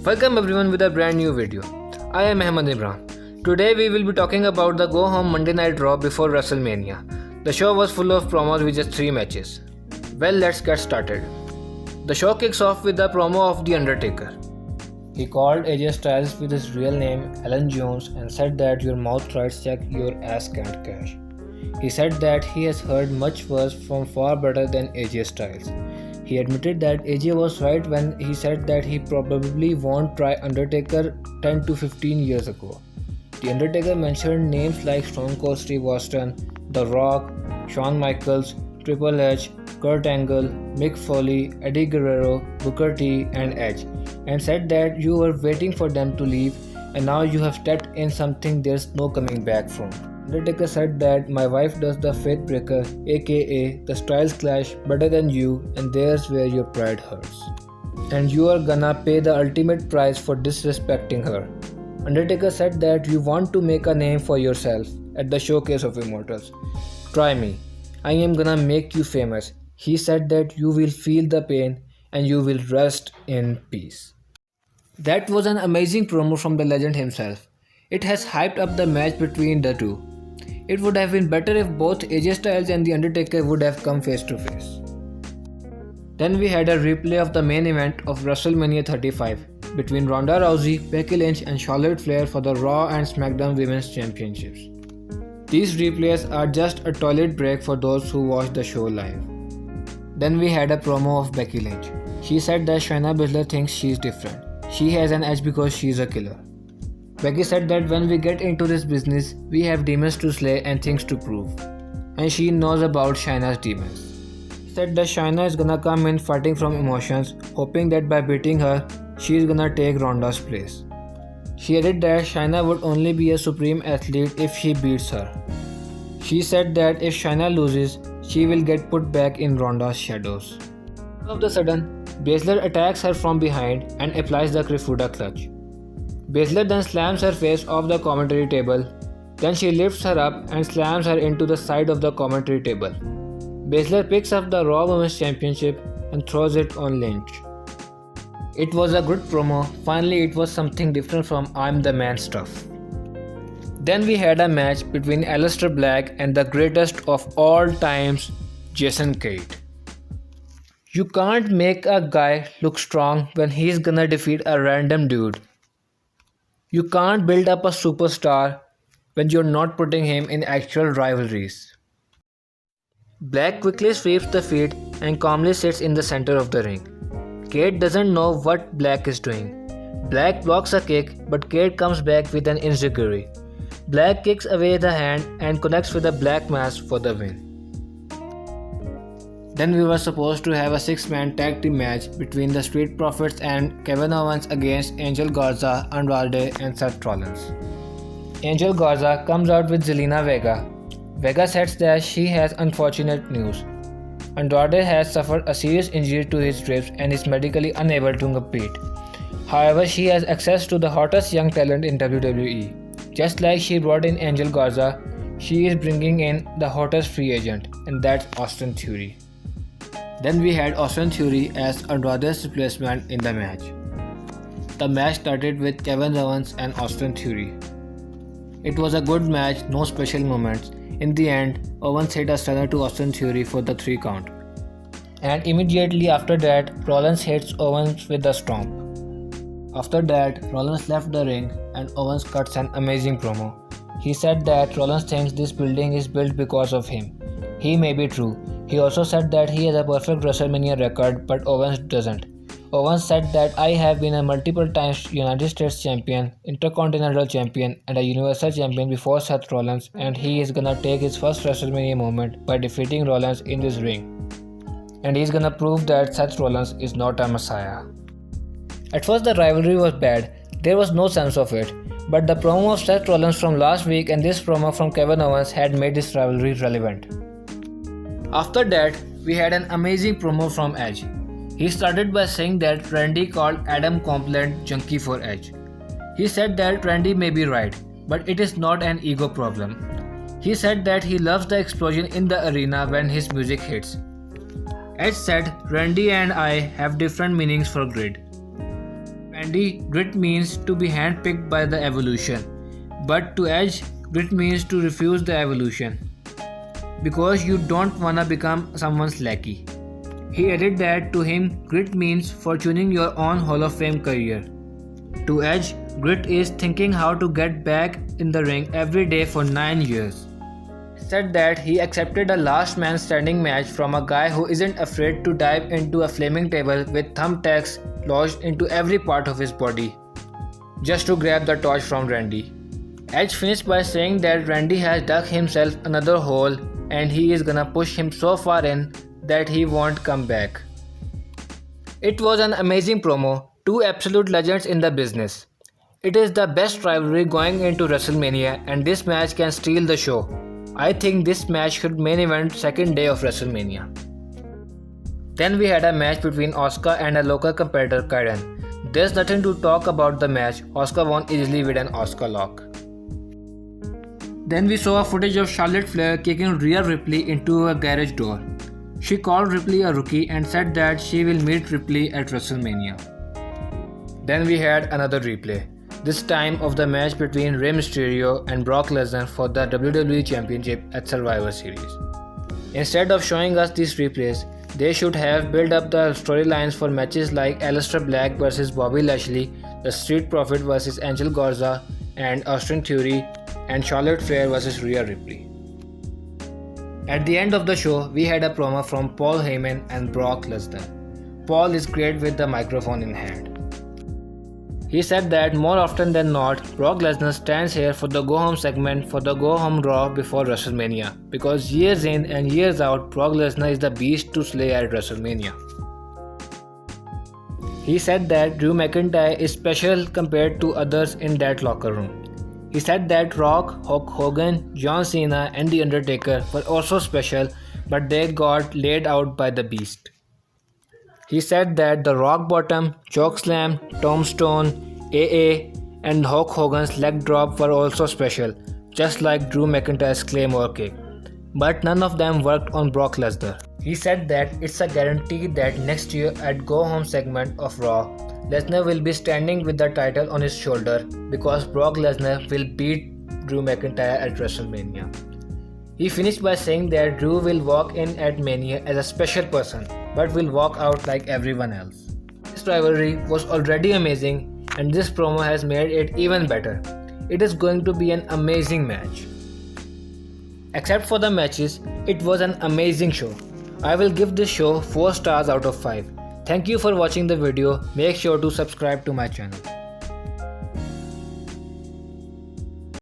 Welcome everyone with a brand new video. I am Ahmed Imran. Today we will be talking about the Go Home Monday Night Raw before WrestleMania. The show was full of promos with just 3 matches. Well, let's get started. The show kicks off with the promo of The Undertaker. He called AJ Styles with his real name Alan Jones and said that your mouth writes check, your ass can't cash. He said that he has heard much worse from far better than AJ Styles. He admitted that AJ was right when he said that he probably won't try Undertaker 10 to 15 years ago. The Undertaker mentioned names like Stone Cold Steve Austin, The Rock, Shawn Michaels, Triple H, Kurt Angle, Mick Foley, Eddie Guerrero, Booker T and Edge, and said that you were waiting for them to leave and now you have stepped in something there's no coming back from. Undertaker said that my wife does the Faith Breaker aka the Styles Clash better than you, and there's where your pride hurts. And you are gonna pay the ultimate price for disrespecting her. Undertaker said that you want to make a name for yourself at the Showcase of Immortals. Try me. I am gonna make you famous. He said that you will feel the pain and you will rest in peace. That was an amazing promo from the legend himself. It has hyped up the match between the two. It would have been better if both AJ Styles and The Undertaker would have come face to face. Then we had a replay of the main event of WrestleMania 35 between Ronda Rousey, Becky Lynch and Charlotte Flair for the Raw and SmackDown Women's Championships. These replays are just a toilet break for those who watch the show live. Then we had a promo of Becky Lynch. She said that Shayna Baszler thinks she's different. She has an edge because she's a killer. Becky said that when we get into this business, we have demons to slay and things to prove. And she knows about Shayna's demons. She said that Shayna is gonna come in fighting from emotions, hoping that by beating her, she is gonna take Ronda's place. She added that Shayna would only be a supreme athlete if she beats her. She said that if Shayna loses, she will get put back in Ronda's shadows. All of a sudden, Baszler attacks her from behind and applies the Kirifuda clutch. Baszler then slams her face off the commentary table. Then she lifts her up and slams her into the side of the commentary table. Baszler picks up the Raw Women's Championship and throws it on Lynch. It was a good promo. Finally, it was something different from I'm the Man stuff. Then we had a match between Aleister Black and the greatest of all times, Jason Kidd. You can't make a guy look strong when he's gonna defeat a random dude. You can't build up a superstar when you're not putting him in actual rivalries. Black quickly sweeps the feet and calmly sits in the center of the ring. Kidd doesn't know what Black is doing. Black blocks a kick, but Kidd comes back with an enziguri. Black kicks away the hand and connects with a black mass for the win. Then we were supposed to have a 6-man tag team match between the Street Profits and Kevin Owens against Angel Garza, Andrade and Seth Rollins. Angel Garza comes out with Zelina Vega. Vega says that she has unfortunate news. Andrade has suffered a serious injury to his ribs and is medically unable to compete. However, she has access to the hottest young talent in WWE. Just like she brought in Angel Garza, she is bringing in the hottest free agent, and that's Austin Theory. Then we had Austin Theory as Andrade's replacement in the match. The match started with Kevin Owens and Austin Theory. It was a good match, no special moments. In the end, Owens hit a stunner to Austin Theory for the 3 count. And immediately after that, Rollins hits Owens with a stomp. After that, Rollins left the ring and Owens cuts an amazing promo. He said that Rollins thinks this building is built because of him. He may be true. He also said that he has a perfect WrestleMania record, but Owens doesn't. Owens said that I have been a multiple times United States Champion, Intercontinental Champion and a Universal Champion before Seth Rollins, and he is gonna take his first WrestleMania moment by defeating Rollins in this ring. And he's gonna prove that Seth Rollins is not a messiah. At first the rivalry was bad, there was no sense of it, but the promo of Seth Rollins from last week and this promo from Kevin Owens had made this rivalry relevant. After that, we had an amazing promo from Edge. He started by saying that Randy called Adam Copeland junkie for Edge. He said that Randy may be right, but it is not an ego problem. He said that he loves the explosion in the arena when his music hits. Edge said, Randy and I have different meanings for grid. Randy, grit means to be handpicked by the evolution, but to Edge, grit means to refuse the evolution because you don't wanna become someone's lackey. He added that to him, grit means fortuning your own Hall of Fame career. To Edge, grit is thinking how to get back in the ring every day for 9 years. He said that he accepted a last man standing match from a guy who isn't afraid to dive into a flaming table with thumbtacks lodged into every part of his body just to grab the torch from Randy. Edge finished by saying that Randy has dug himself another hole and he is gonna push him so far in that he won't come back. It was an amazing promo, two absolute legends in the business. It is the best rivalry going into WrestleMania and this match can steal the show. I think this match should main event second day of WrestleMania. Then we had a match between Asuka and a local competitor Kaiden. There's nothing to talk about the match, Asuka won easily with an Asuka lock. Then we saw a footage of Charlotte Flair kicking Rhea Ripley into a garage door. She called Ripley a rookie and said that she will meet Ripley at WrestleMania. Then we had another replay, this time of the match between Rey Mysterio and Brock Lesnar for the WWE Championship at Survivor Series. Instead of showing us these replays, they should have built up the storylines for matches like Aleister Black vs Bobby Lashley, The Street Profit vs Angel Garza and Austin Theory, and Charlotte Flair vs Rhea Ripley. At the end of the show, we had a promo from Paul Heyman and Brock Lesnar. Paul is great with the microphone in hand. He said that more often than not, Brock Lesnar stands here for the Go Home segment for the Go Home Raw before WrestleMania because years in and years out, Brock Lesnar is the beast to slay at WrestleMania. He said that Drew McIntyre is special compared to others in that locker room. He said that Rock, Hulk Hogan, John Cena and The Undertaker were also special, but they got laid out by the Beast. He said that the Rock Bottom, Chokeslam, Tombstone, AA and Hulk Hogan's leg drop were also special, just like Drew McIntyre's Claymore kick. But none of them worked on Brock Lesnar. He said that it's a guarantee that next year at Go Home segment of Raw, Lesnar will be standing with the title on his shoulder because Brock Lesnar will beat Drew McIntyre at WrestleMania. He finished by saying that Drew will walk in at Mania as a special person but will walk out like everyone else. This rivalry was already amazing and this promo has made it even better. It is going to be an amazing match. Except for the matches, it was an amazing show. I will give this show 4 stars out of 5. Thank you for watching the video. Make sure to subscribe to my channel.